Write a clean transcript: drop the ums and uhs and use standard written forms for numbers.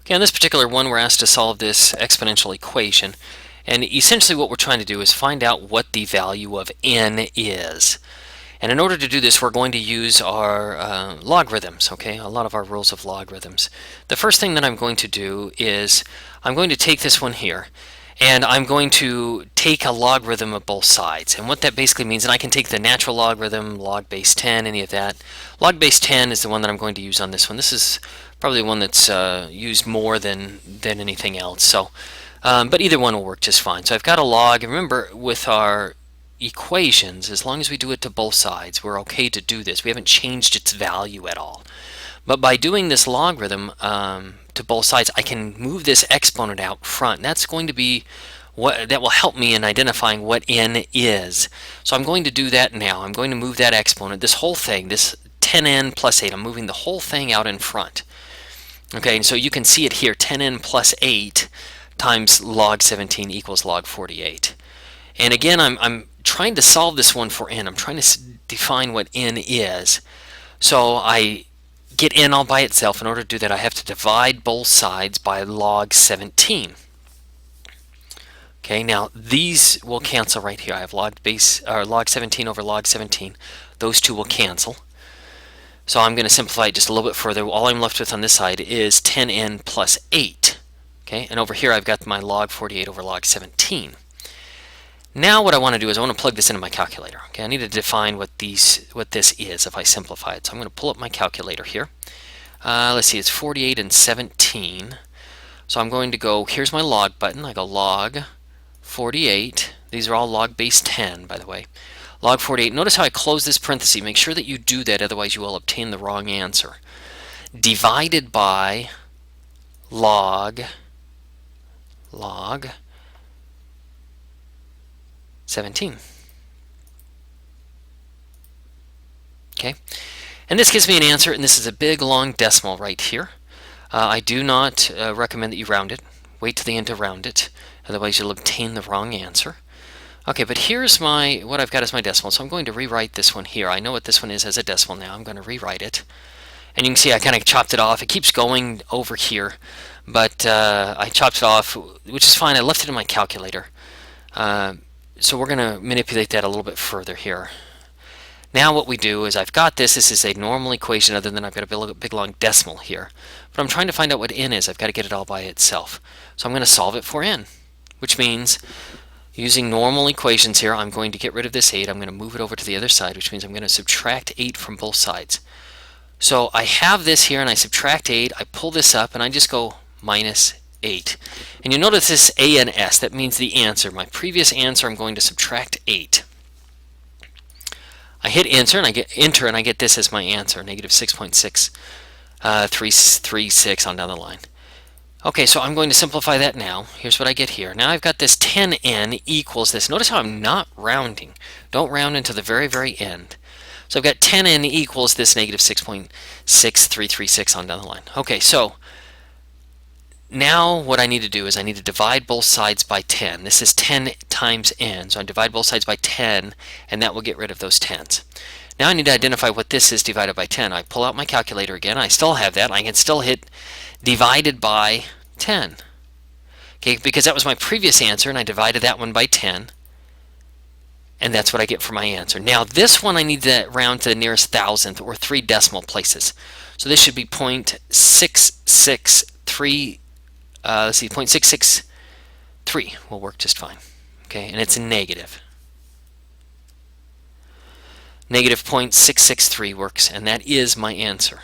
Okay, on this particular one, we're asked to solve this exponential equation. And essentially what we're trying to do is find out what the value of n is. And in order to do this, we're going to use our logarithms, okay? A lot of our rules of logarithms. The first thing that I'm going to do is I'm going to take this one here, and I'm going to take a logarithm of both sides. And what that basically means, and I can take the natural logarithm, log base 10, any of that. Log base 10 is the one that I'm going to use on this one. This is probably the one that's used more than anything else. So, but either one will work just fine. So I've got a log. Remember, with our equations, as long as we do it to both sides, we're okay to do this. We haven't changed its value at all. But by doing this logarithm to both sides, I can move this exponent out front. And that's going to be what that will help me in identifying what n is. So I'm going to do that now. I'm going to move that exponent, this whole thing, this 10n plus 8, I'm moving the whole thing out in front. Okay, and so you can see it here, 10n plus 8 times log 17 equals log 48. And again, I'm trying to solve this one for n. I'm trying to define what n is. So I get n all by itself. In order to do that, I have to divide both sides by log 17. Okay, now these will cancel right here. I have log 17 over log 17. Those two will cancel. So I'm going to simplify it just a little bit further. All I'm left with on this side is 10n plus 8. Okay, and over here I've got my log 48 over log 17. Now what I want to do is I want to plug this into my calculator. Okay, I need to define what this is if I simplify it. So I'm going to pull up my calculator here. Let's see, it's 48 and 17. So I'm going to go, here's my log button. I go log 48. These are all log base 10, by the way. Log 48. Notice how I close this parenthesis. Make sure that you do that, otherwise you will obtain the wrong answer. Divided by log 17. Okay, and this gives me an answer, and this is a big long decimal right here. I do not recommend that you round it. Wait till the end to round it, otherwise you'll obtain the wrong answer. Okay, but here's what I've got as my decimal, so I'm going to rewrite this one here. I know what this one is as a decimal now. I'm going to rewrite it. And you can see I kind of chopped it off. It keeps going over here, but I chopped it off, which is fine. I left it in my calculator. So we're going to manipulate that a little bit further here. Now what we do is I've got this. This is a normal equation, other than I've got a big long decimal here. But I'm trying to find out what n is. I've got to get it all by itself. So I'm going to solve it for n, which means using normal equations here, I'm going to get rid of this 8. I'm going to move it over to the other side, which means I'm going to subtract 8 from both sides. So I have this here, and I subtract 8. I pull this up, and I just go minus 8. And you notice this a and s. That means the answer. My previous answer, I'm going to subtract 8. I hit enter, and I get this as my answer, negative 6.6336 on down the line. Okay, so I'm going to simplify that now. Here's what I get here. Now I've got this 10n equals this. Notice how I'm not rounding. Don't round into the very, very end. So I've got 10n equals this negative 6.6336 on down the line. Okay, so now what I need to do is I need to divide both sides by 10. This is 10 times n, so I divide both sides by 10, and that will get rid of those 10s. Now I need to identify what this is divided by 10. I pull out my calculator again. I still have that. I can still hit divided by 10. Okay, because that was my previous answer, and I divided that one by 10. And that's what I get for my answer. Now this one I need to round to the nearest thousandth, or 3 decimal places. So this should be 0.663. Let's see, 0.663 will work just fine. Okay, and it's negative. Negative 0.663 works, and that is my answer.